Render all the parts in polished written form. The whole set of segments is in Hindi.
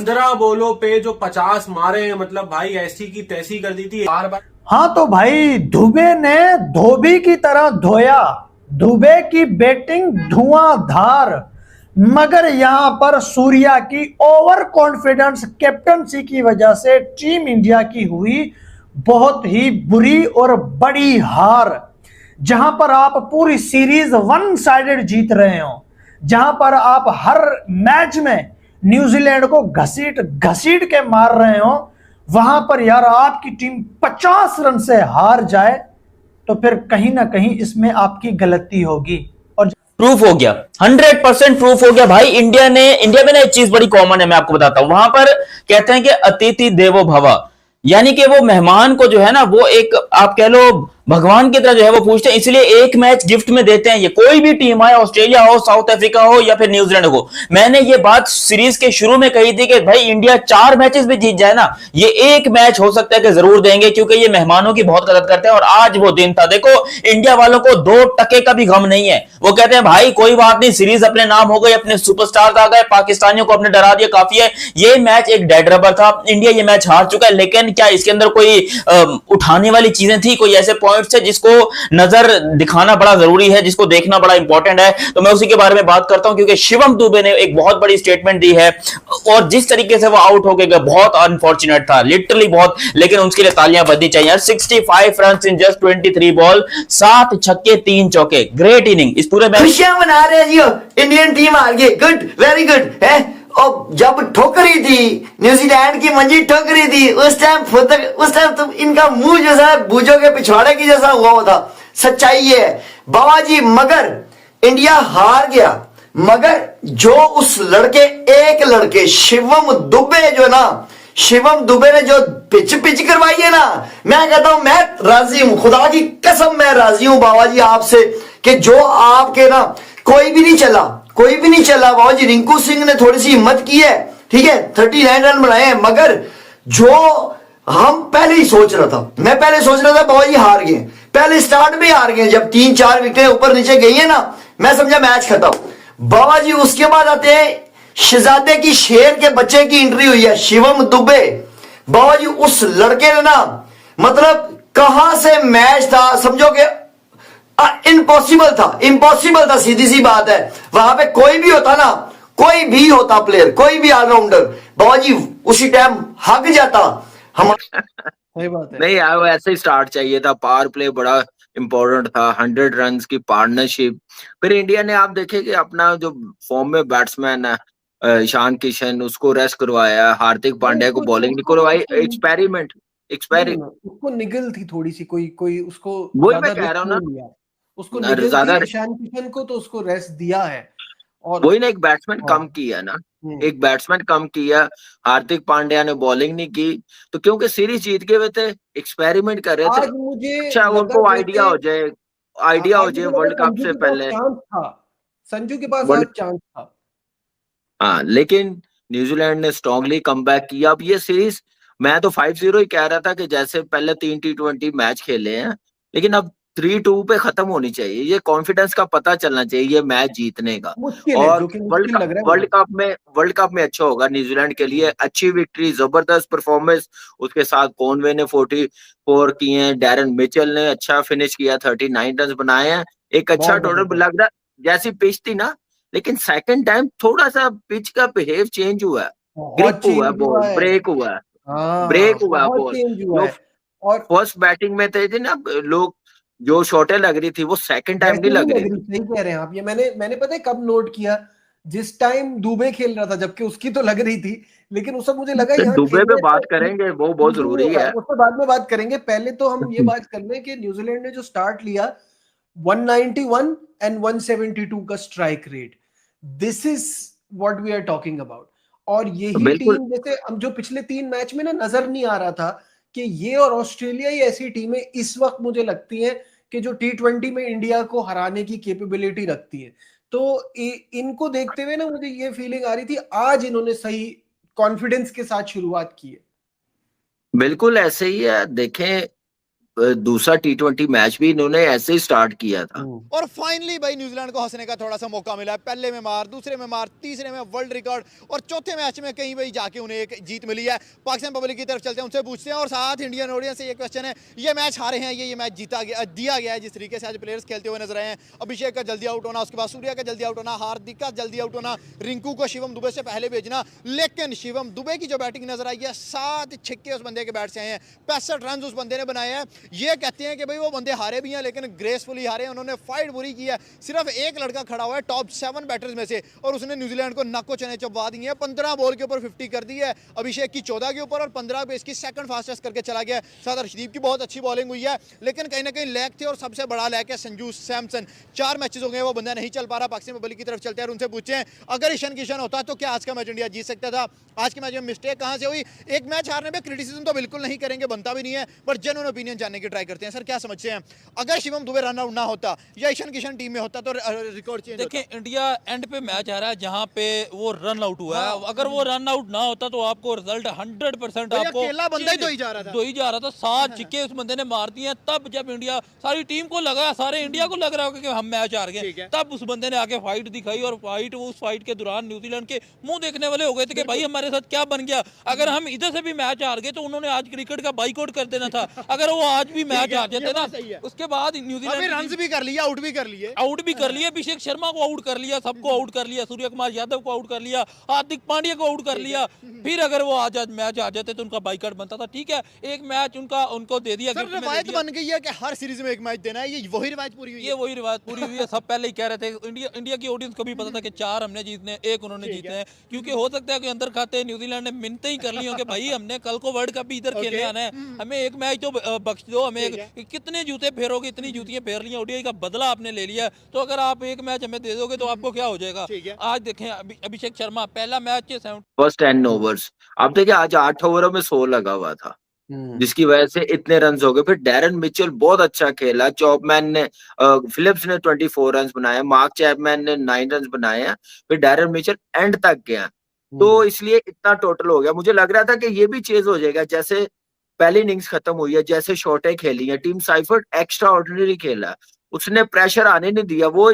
15 बॉलों पे जो 50 मारे हैं, मतलब भाई ऐसी की तैसी कर दी थी बार बार। हाँ तो भाई दुबे ने धोबी की तरह धोया। दुबे की बैटिंग धुआंधार, मगर यहां पर सूर्या की ओवर कॉन्फिडेंस कैप्टनसी की वजह से टीम इंडिया की हुई बहुत ही बुरी और बड़ी हार। जहां पर आप पूरी सीरीज वन साइडेड जीत रहे हो, जहां पर आप हर मैच में न्यूजीलैंड को घसीट घसीट के मार रहे हो, वहां पर यार आपकी टीम 50 रन से हार जाए तो फिर कहीं ना कहीं इसमें आपकी गलती होगी। और प्रूफ हो गया, 100% प्रूफ हो गया भाई। इंडिया में ना एक चीज बड़ी कॉमन है, मैं आपको बताता हूं। वहां पर कहते हैं कि अतिथि देवो भव, यानी कि वो मेहमान को जो है ना, वो एक आप कह लो भगवान की तरह जो है वो पूछते हैं, इसलिए एक मैच गिफ्ट में देते हैं। ये कोई भी टीम आए, ऑस्ट्रेलिया हो, साउथ अफ्रीका हो या फिर न्यूजीलैंड हो। मैंने ये बात सीरीज के शुरू में कही थी कि भाई इंडिया 4 मैचेस भी जीत जाए ना, ये एक मैच हो सकता है कि जरूर देंगे, क्योंकि ये मेहमानों की बहुत कदर करते हैं। और आज वो दिन था। देखो इंडिया वालों को 2 टके का भी गम नहीं है। वो कहते हैं भाई कोई बात नहीं, सीरीज अपने नाम हो गई, अपने सुपरस्टार आ गए, पाकिस्तानियों को अपने डरा दिया, काफी है। ये मैच एक डेड रबर था, इंडिया ये मैच हार चुका है। लेकिन क्या इसके अंदर कोई उठाने वाली चीजें थी, कोई ऐसे पॉइंट्स थे जिसको नजर दिखाना बड़ा जरूरी है, जिसको देखना बड़ा इंपॉर्टेंट है? तो मैं उसी के बारे में बात करता हूं, क्योंकि शिवम दुबे ने एक बहुत बड़ी स्टेटमेंट दी है। और जिस तरीके से वो आउट हो गए, बहुत अनफॉर्चुनेट था, लिटरली बहुत। लेकिन उसके लिए तालियां बजनी चाहिए। 65 रन इन जस्ट 23 बॉल, 7 छक्के 3 चौके, ग्रेट इनिंग इस पूरे मैच। खुशियां मना रहे हैं जी, इंडियन टीम हार गई, गुड, वेरी गुड है। और जब ठोकरी थी, न्यूजीलैंड की मंजी ठोकरी थी, उस टाइम तो इनका मुंह जैसा बूझों के पिछवाड़े की जैसा हुआ था। सच्चाई ये है बाबा जी। मगर इंडिया हार गया, मगर जो उस एक लड़के शिवम दुबे जो ना, शिवम दुबे ने जो पिच करवाई है ना, मैं कहता हूं मैं राजी हूं, खुदा की कसम मैं राजी हूं बाबा जी आपसे, कि जो आपके ना कोई भी नहीं चला बाबा जी। रिंकू सिंह ने थोड़ी सी हिम्मत की है, ठीक है, 39 रन बनाए हैं। मगर जो हम पहले ही सोच रहा था, मैं पहले सोच रहा था बाबा जी हार गए, पहले स्टार्ट में हार गए। जब 3-4 विकेटें ऊपर नीचे गई है ना, मैं समझा मैच खत्म बाबा जी। उसके बाद आते हैं शहजादे की शेर के बच्चे की एंट्री हुई है, शिवम दुबे। बाबा जी उस लड़के ने ना, मतलब कहां से मैच था समझो कि इम्पॉसिबल था, सीधी सी बात है। वहां पे कोई भी होता प्लेयर, कोई भी ऑलराउंडर, बाबा जी उसी टाइम हक जाता हम। सही बात है। नहीं यार, वो ऐसे ही स्टार्ट चाहिए था। पावर प्ले बड़ा इंपॉर्टेंट था, 100 रन की पार्टनरशिप। फिर इंडिया ने आप देखे कि अपना जो फॉर्म में बैट्समैन है ईशान किशन, उसको रेस्ट करवाया, हार्दिक पांड्या को बॉलिंग नहीं करवाई। एक्सपेरिमेंट उसको निगल थी थोड़ी सी, कोई उसको वही मैं ज्यादा कह रहा हूँ ना, रिस्क नहीं लिया। उसको निगल ज्यादा थी ईशान किशन को, तो उसको रेस्ट दिया है। और वही ना, एक बैट्समैन हाँ, कम किया ना, एक बैट्समैन कम किया। हार्दिक पांड्या ने बॉलिंग नहीं की, तो क्योंकि सीरीज जीत गए हुए थे, एक्सपेरिमेंट कर रहे थे। आज मुझे अच्छा लगा उनको जैसे आइडिया हो आज जाए मुझे लगा वर्ल्ड कप संजू से के पास पहले। चांस था, संजू के पास आज वर्ल्ड चांस था। हाँ, लेकिन न्यूजीलैंड ने स्ट्रांगली कमबैक किया। अब ये सीरीज मैं तो 5-0 ही कह रहा था कि जैसे पहले 3 T20 मैच खेले हैं, लेकिन अब 3-2 पे खत्म होनी चाहिए। ये कॉन्फिडेंस का पता चलना चाहिए ये मैच जीतने का। मुश्किल है, और जो कि मुश्किल लग रहा है मुझे। वर्ल्ड कप में अच्छा होगा न्यूजीलैंड के लिए। अच्छी विक्ट्री, जबरदस्त परफॉर्मेंस, उसके साथ कॉनवे ने 44 किए हैं, डैरन मिचेल ने अच्छा फिनिश किया, 39 रन बनाए हैं। एक अच्छा बहुत टोटल जबरदस्त। लग रहा, जैसी पिच थी ना। लेकिन सेकंड टाइम थोड़ा सा पिच का बिहेव चेंज हुआ है, बहुत ग्रिप हुआ है चेंज बॉल, हुआ है। ब्रेक हुआ है, हाँ, बहुत बॉल। चेंज हुआ जो है। और फर्स्ट बैटिंग में थे ना लोग, जो शॉटें लग रही थी, वो सेकंड टाइम नहीं वैसे नहीं लग रही लग रही, थी। सही कह रहे हैं आप। ये मैंने पता है कब नोट किया, जिस टाइम दुबे खेल रहा था, जबकि उसकी तो लग रही थी, लेकिन उस वक्त मुझे लगा तो यहाँ दुबे पे खेलने बात से करेंगे, वो बहुत कुछ नहीं जरूरी होगा, है। उस पर बाद में बात करेंगे। पहले तो हम ये बात कर लें कि न्यूजीलैंड ने जो स्टार्ट लिया 191 एंड 172 का strike rate, this is what we are talking about. और यही बिल्कुल टीम, जैसे हम जो पिछले 3 मैच में ना नजर नहीं आ रहा था कि ये और ऑस्ट्रेलिया ही ऐसी टीमें इस वक्त मुझे लगती हैं कि जो T20 में इंडिया को हराने की कैपेबिलिटी रखती है। तो इनको देखते हुए ना मुझे ये फीलिंग आ रही थी आज इन्होंने सही कॉन्फिडेंस के साथ शुरुआत की है। बिल्कुल ऐसे ही है। देखें दूसरा T20 मैच भी इन्होंने ऐसे ही स्टार्ट किया था। और फाइनली भाई न्यूजीलैंड को हंसने का थोड़ा सा मौका मिला है। पहले में मार, दूसरे में मार, तीसरे में वर्ल्ड रिकॉर्ड और चौथे मैच में कहीं भाई जाके उन्हें एक जीत मिली है। पाकिस्तान पब्लिक की तरफ चलते हैं, उनसे पूछते हैं और साथ इंडियन ऑडियंस से ये क्वेश्चन है, ये मैच हारे हैं, ये मैच जीता गया दिया गया है जिस तरीके से आज प्लेयर्स खेलते हुए नजर आए हैं। अभिषेक का जल्दी आउट होना, उसके बाद सूर्या का जल्दी आउट होना, हार्दिक का जल्दी आउट होना, रिंकू को शिवम दुबे से पहले भेजना, लेकिन शिवम दुबे की जो बैटिंग नजर आई है 7 छक्के उस बंदे के बैट से आए हैं, 65 रन उस बंदे ने बनाए हैं। ये कहते हैं कि भाई वो बंदे हारे भी हैं लेकिन ग्रेसफुली हारे हैं, उन्होंने फाइट बुरी की है। सिर्फ एक लड़का खड़ा हुआ है टॉप 7 बैटर्स में से और उसने न्यूजीलैंड को नक्को चने चबवा दी है। 15 बॉल के ऊपर 50 कर दी है, अभिषेक की 14 के ऊपर और 15 पे इसकी सेकंड फास्टेस्ट करके चला गया। साथ अर्शदीप की बहुत अच्छी बॉलिंग हुई है लेकिन कहीं ना कहीं लैग थे और सबसे बड़ा लैग है संजू सैमसन। 4 मैचेस हो गए वो बंदा नहीं चल पा रहा। पाकिस्तान पब्लिक की तरफ चलते हैं और उनसे पूछते हैं अगर ईशान किशन होता तो क्या आज का मैच इंडिया जीत सकता था? आज के मैच में मिस्टेक कहां से हुई? एक मैच हारने में क्रिटिसिज्म तो बिल्कुल नहीं करेंगे, बनता भी नहीं है, बट जेन्युइन ओपिनियन जानने की ट्राई करते हैं। सर क्या समझते हैं, अगर शिवम दुबे रन आउट ना होता या ईशान किशन टीम में होता तो रिकॉर्ड चेंज? देखिए इंडिया एंड पे मैच आ रहा है जहां पे वो रन आउट हुआ है, अगर वो रन आउट ना होता तो आपको रिजल्ट 100% आपको अकेला बंदा ही तो ही जा रहा था, 7 छक्के उस बंदे ने मार दिए। तब जब इंडिया सारी टीम को लगा, सारे इंडिया को लग रहा होगा कि हम मैच हार गए, तब उस बंदे ने आके फाइट दिखाई और उस फाइट के दौरान न्यूजीलैंड के मुंह देखने वाले हो गए थे कि भाई हमारे साथ क्या बन गया। अगर हम इधर से भी मैच हार गए तो उन्होंने आज क्रिकेट का बाइकआउट कर देना था। अगर वो आज भी मैच हार जाते ना, उसके बाद न्यूजीलैंड रन भी कर लिया, आउट भी कर लिए, अभिषेक शर्मा को आउट कर लिया, सबको आउट कर लिया, सूर्य कुमार यादव को आउट कर लिया, हार्दिक पांड्या को आउट कर लिया। फिर अगर वो आज मैच हार जाते तो उनका बाइकआउट बनता था। ठीक है, एक मैच उनको दे दिया। सर रिवायत बन गई है कि हर सीरीज में एक मैच देना है, ये वही रिवायत पूरी हुई है। ये वही रिवायत पूरी हुई है। सब पहले ही कह रहे थे, इंडिया की ऑडियंस को भी पता था कि 4 हमने जीतने, 1 उन्होंने जीतने हैं, क्योंकि हो सकता है कि अंदर खाते न्यूजीलैंड ने मिन्नतें ही कर ली हो कि भाई हमने कल को वर्ल्ड कप भी इधर खेलने आना है, हमें एक मैच तो बख्श दो, हमें कितने जूते फेरोगे, इतनी जूतियां फेर ली, ओडीआई का बदला आपने ले लिया, तो अगर आप एक मैच हमें दे दोगे तो आपको क्या हो जाएगा। आज देखें अभिषेक शर्मा पहला मैच फर्स्ट 10 ओवर्स, आप देखिए आज 8 ओवरों में 100 लगा हुआ था, जिसकी वजह से इतने रन हो गए। फिर डैरन मिचेल बहुत अच्छा खेला, चॉपमैन ने फिलिप्स ने 24 रन बनाए, मार्क चैपमैन ने 9 रन बनाए हैं, फिर डैरन मिचेल एंड तक गया, तो इसलिए इतना टोटल हो गया। मुझे लग रहा था कि ये भी चेंज हो जाएगा, जैसे पहली इनिंग्स खत्म हुई है, जैसे शॉटें खेली है, टीम साइफर्ड एक्स्ट्रा ऑर्डिनरी खेला, उसने प्रेशर आने नहीं दिया। वो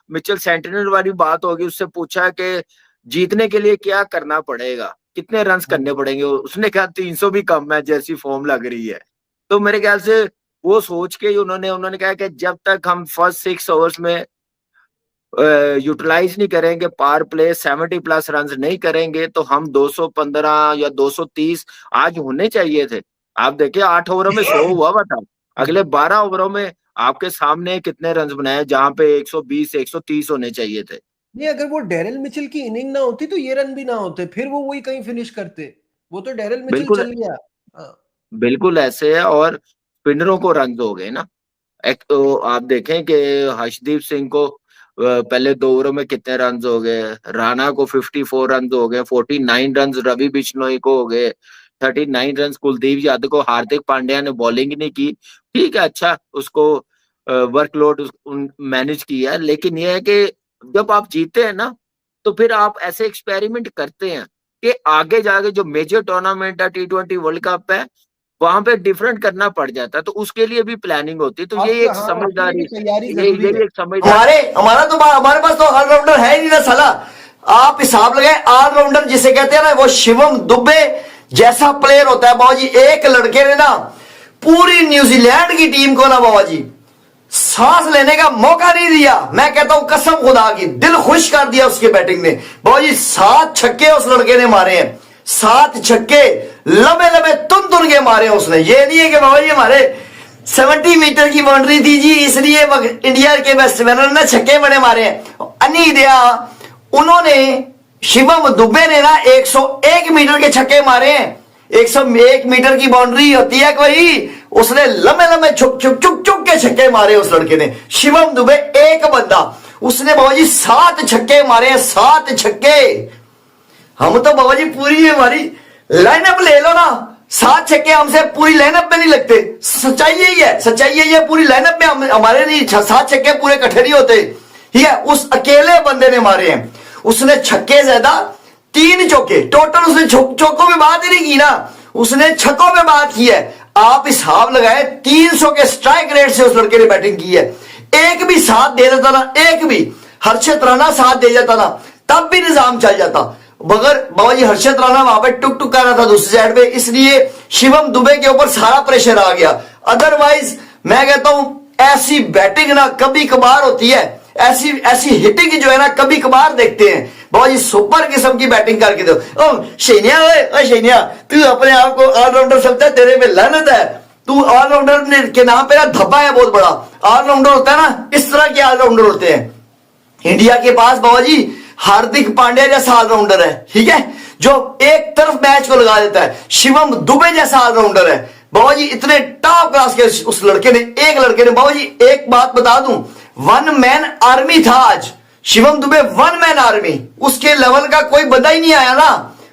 मिचेल सेंटिनल वाली बात होगी, उससे पूछा कि जीतने के लिए क्या करना पड़ेगा, कितने रन करने पड़ेंगे, उसने कहा 300 भी कम है जैसी फॉर्म लग रही है। तो मेरे ख्याल से वो सोच के उन्होंने कहा कि जब तक हम फर्स्ट 6 ओवर्स में यूटिलाइज नहीं करेंगे, पावर प्ले 70+ रन नहीं करेंगे, तो हम 215 या 230 आज होने चाहिए थे। आप देखिए 8 ओवरों में 100 हुआ था, अगले 12 ओवरों में आपके सामने कितने रन बनाए, जहां पे 120 130 होने चाहिए थे। नहीं, अगर वो डेरिल मिचेल की इनिंग ना होती तो ये रन भी ना होते, फिर वो वही कहीं फिनिश करते। वो तो डेरिल मिचेल चल गया। बिल्कुल ऐसे है, और स्पिनरों को रन हो गए ना। एक तो आप देखें कि हर्षदीप सिंह को पहले 2 ओवरों में कितने रन हो गए, राणा को 54 रन हो गए, 49 रन रवि बिश्नोई को हो गए, 39 रन कुलदीप यादव को। हार्दिक पांड्या ने बॉलिंग नहीं की, ठीक है, अच्छा उसको वर्कलोड मैनेज किया, लेकिन यह है कि जब आप जीते हैं ना तो फिर आप ऐसे एक्सपेरिमेंट करते हैं कि आगे जाके जो मेजर टूर्नामेंट है, T20 वर्ल्ड कप है, वहां पे डिफरेंट करना पड़ जाता है, तो उसके लिए भी प्लानिंग होती है। तो ये एक समझदारी, ये एक समझदारी। हमारे पास तो ऑलराउंडर है ही नहीं ना साला। आप हिसाब लगाए, ऑलराउंडर जिसे कहते हैं ना, वो शिवम दुबे जैसा प्लेयर होता है बाबा जी। एक लड़के ने ना पूरी न्यूजीलैंड की टीम को ना बाबा जी सांस लेने का मौका नहीं दिया। मैं कहता हूं कसम खुदा की, दिल खुश कर दिया उसकी बैटिंग ने बाबा जी। 7 छक्के उस लड़के ने मारे हैं, 7 छक्के लंबे लंबे तुन के मारे हैं उसने। ये नहीं है कि बाबा जी हमारे 70 मीटर की बाउंड्री थी जी इसलिए इंडिया के बैट्समैनों ने छक्के बड़े मारे हैं। अन्नी दिया उन्होंने, शिवम दुबे ने ना 101 मीटर के छक्के मारे हैं। 101 मीटर की बाउंड्री होती है कोई, उसने लंबे लंबे चुक के छक्के मारे उस लड़के ने। शिवम दुबे एक बंदा, उसने बाबा जी 7 छक्के मारे हैं, 7 छक्के। हम तो बाबा जी पूरी हमारी लाइनअप ले लो ना, 7 छक्के हमसे पूरी लाइनअप में नहीं लगते। सच्चाई यही है, सच्चाई यही है, पूरी लाइनअप में हमारे नहीं 7 छक्के पूरे इकट्ठे नहीं होते। ठीक है, उस अकेले बंदे ने मारे हैं। उसने छक्के ज्यादा, 3 चौके टोटल, उसने चौकों में बात ही नहीं की ना, उसने छक्कों में बात की है। आप हिसाब लगाए 300 के स्ट्राइक रेट से उस लड़के ने बैटिंग की है। एक भी साथ दे देता ना, एक भी हर्षित राणा साथ दे जाता ना, तब भी निजाम चल जाता। मगर बाबा जी हर्षित राणा वहां पे टुक टुक कर रहा था दूसरी साइड पे, इसलिए शिवम दुबे के ऊपर सारा प्रेशर आ गया। अदरवाइज मैं कहता हूं ऐसी बैटिंग ना कभी कभार होती है, ऐसी हिटिंग जो है ना कभी कभार देखते हैं। बाबा जी सुपर किस्म की बैटिंग करके दो। ओ शैनिया, ओए शैनिया, तू अपने आप को ऑलराउंडर समझता है, तेरे में लानत है। तू ऑलराउंडर के नाम पे ना धब्बा है बहुत बड़ा। ऑलराउंडर होता है ना, इस तरह के ऑलराउंडर होते हैं। इंडिया के पास बाबा जी हार्दिक पांड्या जैसा ऑलराउंडर है, ठीक है, जो एक तरफ मैच को लगा देता है। शिवम दुबे जैसा ऑलराउंडर है बाबा जी, इतने टॉप क्लास के उस लड़के ने, एक लड़के ने बाबा जी एक बात बता दूं, वन मैन आर्मी था आज Shivam Dubey, one man army. उसके लेवल का कोई बंदा ही नहीं आया ना।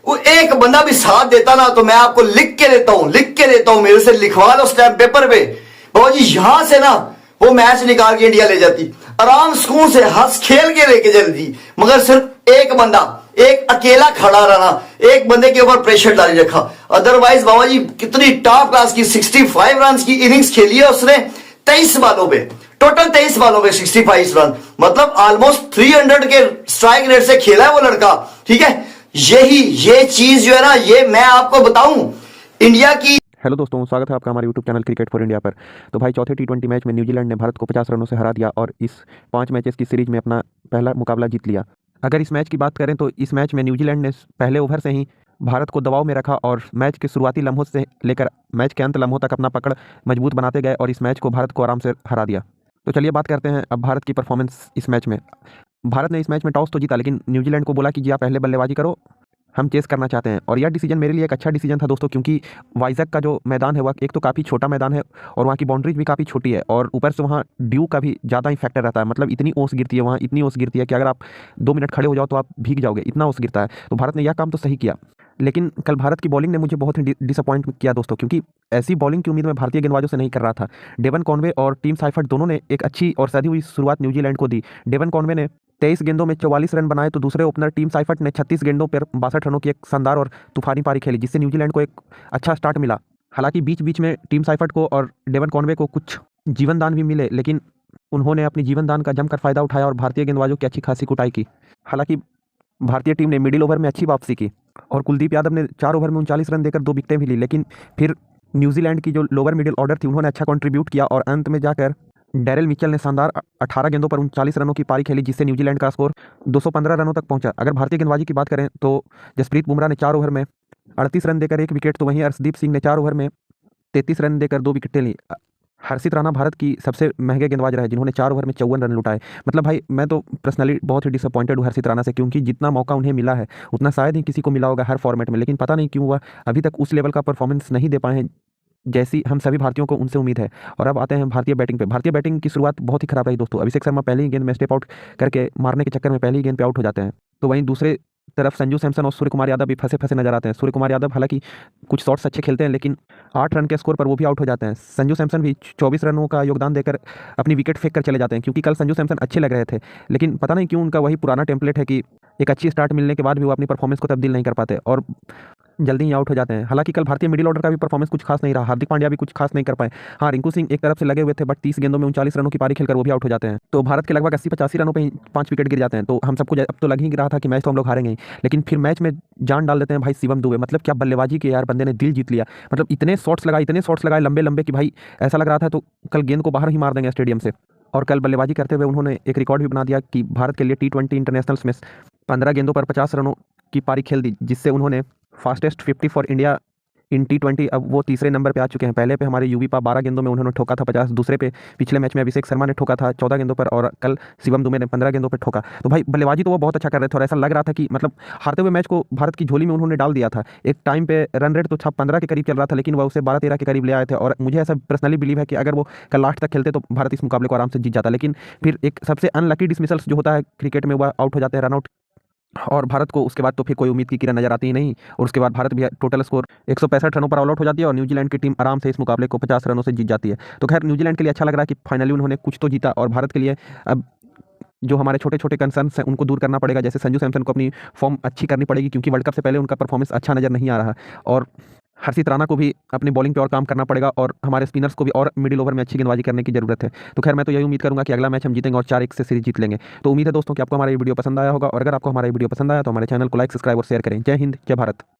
वो एक बंदा भी साथ देता ना तो मैं आपको लिख के देता हूं, मेरे से लिखवा लो स्टैम्प पेपर पे। बाबा जी यहां से ना वो मैच निकाल के इंडिया ले जाती, आराम सुकून से हंस खेल के लेके चलती। मगर सिर्फ एक बंदा, एक अकेला खड़ा रहना, एक बंदे के ऊपर प्रेशर डाल रखा। अदरवाइज बाबा जी कितनी टॉप क्लास की 65 रन की इनिंग्स खेली है उसने 23 बालों पे, टोटल 23 बालों पे 65 रन, मतलब ऑलमोस्ट 300 के स्ट्राइक रेट से खेला है वो लड़का, ठीक है। ये चीज जो है ना, ये मैं आपको बताऊं इंडिया की। हेलो दोस्तों, स्वागत है आपका हमारे YouTube channel cricket for India पर। तो भाई चौथे टी20 मैच में न्यूजीलैंड ने भारत को 50 रनों से हरा दिया और इस 5 मैचेस की सीरीज में अपना पहला मुकाबला जीत लिया। अगर इस मैच की बात करें तो इस मैच में न्यूजीलैंड ने पहले ओवर से ही भारत को दबाव में रखा और मैच के शुरुआती लम्हों से लेकर मैच के अंत लम्हों तक अपना पकड़ मजबूत बनाते गए और इस मैच को भारत को आराम से हरा दिया। तो चलिए बात करते हैं अब भारत की परफॉर्मेंस इस मैच में। भारत ने इस मैच में टॉस तो जीता, लेकिन न्यूजीलैंड को बोला कि जी आप पहले बल्लेबाजी करो, हम चेस करना चाहते हैं। और यह डिसीजन मेरे लिए एक अच्छा डिसीजन था दोस्तों, क्योंकि वाइजैक का जो मैदान है वह एक तो काफ़ी छोटा मैदान है और वहाँ की बाउंड्रीज भी काफ़ी छोटी है और ऊपर से वहाँ ड्यू का भी ज़्यादा ही फैक्टर रहता है। मतलब इतनी ओस गिरती है वहाँ, इतनी ओस गिरती है कि अगर आप 2 मिनट खड़े हो जाओ तो आप भीग जाओगे, इतना ओस गिरता है। तो भारत ने यह काम तो सही किया, लेकिन कल भारत की बॉलिंग ने मुझे बहुत ही डिसअपॉइंट किया दोस्तों, क्योंकि ऐसी बॉलिंग की उम्मीद मैं भारतीय गेंदबाजों से नहीं कर रहा था। डेवन कॉनवे और टीम साइफर्ट दोनों ने एक अच्छी और सधी हुई शुरुआत न्यूजीलैंड को दी। डेवन कॉनवे ने 23 गेंदों में 44 रन बनाए, तो दूसरे ओपनर टीम साइफर्ट ने 36 गेंदों पर 62 रनों की एक शानदार और तूफानी पारी खेली, जिससे न्यूजीलैंड को एक अच्छा स्टार्ट मिला। हालांकि बीच बीच में टीम साइफर्ट को और डेवन कॉनवे को कुछ जीवनदान भी मिले, लेकिन उन्होंने अपनी जीवनदान का जमकर फायदा उठाया और भारतीय गेंदबाजों की अच्छी खासी कुटाई की। हालांकि भारतीय टीम ने मिडिल ओवर में अच्छी वापसी की और कुलदीप यादव ने 4 ओवर में 39 रन देकर 2 विकेटें भी ली, लेकिन फिर न्यूजीलैंड की जो लोअर मिडिल ऑर्डर थी उन्होंने अच्छा कंट्रीब्यूट किया और अंत में जाकर डेरिल मिचेल ने शानदार 18 गेंदों पर 39 रनों की पारी खेली, जिससे न्यूजीलैंड का स्कोर 215 रनों तक पहुंचा। अगर भारतीय गेंदबाजी की बात करें तो जसप्रीत बुमराह ने 4 ओवर में 38 रन देकर 1 विकेट, तो वहीं अर्शदीप सिंह ने 4 ओवर में 33 रन देकर 2 विकेटें ली। हर्षित राणा भारत की सबसे महंगे गेंदबाज रहे, जिन्होंने 4 ओवर में 54 रन लुटाए। मतलब भाई मैं तो पर्सनली बहुत ही डिसअपॉइंटेड हूँ हर्षित राणा से, क्योंकि जितना मौका उन्हें मिला है उतना शायद ही किसी को मिला होगा हर फॉर्मेट में, लेकिन पता नहीं क्यों वह अभी तक उस लेवल का परफॉर्मेंस नहीं दे पाए हैं जैसी हम सभी भारतीयों को उनसे उम्मीद है। और अब आते हैं भारतीय बैटिंग पे। भारतीय बैटिंग की शुरुआत बहुत ही खराब रही दोस्तों। अभिषेक शर्मा पहली ही गेंद में स्टेप आउट करके मारने के चक्कर में पहली गेंद पे आउट हो जाते हैं, तो वहीं दूसरे तरफ संजू सैमसन और सूर्य कुमार यादव भी फंसे फंसे नजर आते हैं। सूर्य कुमार यादव हालांकि कुछ शॉट्स अच्छे खेलते हैं, लेकिन 8 रन के स्कोर पर वो भी आउट हो जाते हैं। संजू सैमसन भी 24 रनों का योगदान देकर अपनी विकेट फेंक कर चले जाते हैं, क्योंकि कल संजू सैमसन अच्छे लग रहे थे, लेकिन पता नहीं क्यों उनका वही पुराना टेम्पलेट है कि एक अच्छी स्टार्ट मिलने के बाद भी वो अपनी परफॉर्मेंस को तब्दील नहीं कर पाते और जल्दी ही आउट हो जाते हैं। हालांकि कल भारतीय मिडिल ऑर्डर का भी परफॉर्मेंस कुछ खास नहीं रहा, हार्दिक पांड्या भी कुछ खास नहीं कर पाए। हाँ, रिंकू सिंह एक तरफ से लगे हुए थे, बट 30 गेंदों में 39 रनों की पारी खेलकर वो भी आउट हो जाते हैं। तो भारत के लगभग 80-85 रनों पे 5 विकेट गिर जाते हैं। तो हम सबको अब तो लग ही रहा था कि मैच तो हम लोग हारेंगे ही, लेकिन फिर मैच में जान डाल देते हैं भाई शिवम दुबे। मतलब क्या बल्लेबाजी की यार, बंदे ने दिल जीत लिया। मतलब इतने शॉट्स लगाए लंबे लंबे कि भाई ऐसा लग रहा था तो कल गेंद को बाहर ही मार देंगे स्टेडियम से। और कल बल्लेबाजी करते हुए उन्होंने एक रिकॉर्ड भी बना दिया कि भारत के लिए T20 इंटरनेशनल्स में 15 गेंदों पर 50 रनों की पारी खेल दी, जिससे उन्होंने fastest 50 for India in T20 अब वो तीसरे नंबर पे आ चुके हैं। पहले पे हमारे यूवी पा 12 गेंदों में उन्होंने ठोका था 50, दूसरे पे पिछले मैच में अभिषेक शर्मा ने ठोका था 14 गेंदों पर और कल शिवम दुबे ने 15 गेंदों पर ठोका। तो भाई बल्लेबाजी तो वो बहुत अच्छा कर रहे थे और ऐसा लग रहा था कि मतलब हारते हुए मैच को भारत की झोली में उन्होंने डाल दिया था। एक टाइम पे रन रेट तो 15 के करीब चल रहा था, लेकिन वह उसे 12-13 के करीब ले आए थे और मुझे ऐसा पर्सनली बिलीव है कि अगर वो कल लास्ट तक खेलते तो भारत इस मुकाबले को आराम से जीत जाता। लेकिन फिर एक सबसे अनलकी डिसमिसल्स जो होता है क्रिकेट में, वह आउट हो जाते हैं, रन आउट, और भारत को उसके बाद तो फिर कोई उम्मीद की किरण नजर आती ही नहीं। और उसके बाद भारत भी टोटल स्कोर 165 रनों पर ऑल आउट हो जाती है और न्यूजीलैंड की टीम आराम से इस मुकाबले को 50 रनों से जीत जाती है। तो खैर न्यूजीलैंड के लिए अच्छा लग रहा है कि फाइनली उन्होंने कुछ तो जीता और भारत के लिए अब जो हमारे छोटे छोटे कंसर्न्स हैं उनको दूर करना पड़ेगा। जैसे संजू सैमसन को अपनी फॉर्म अच्छी करनी पड़ेगी, क्योंकि वर्ल्ड कप से पहले उनका परफॉर्मेंस अच्छा नजर नहीं आ रहा। और हर्षित राणा को भी अपनी बॉलिंग पे और काम करना पड़ेगा और हमारे स्पिनर्स को भी और मिडिल ओवर में अच्छी गेंदबाजी करने की जरूरत है। तो खैर मैं तो यही उम्मीद करूंगा कि अगला मैच हम जीतेंगे और 4-1 से सीरीज जीत लेंगे। तो उम्मीद है दोस्तों कि आपको हमारा ये वीडियो पसंद आया होगा, और अगर आपको हमारा ये वीडियो पसंद आया तो हमारे चैनल को लाइक, सब्सक्राइब और शेयर करें। जय हिंद, जय भारत।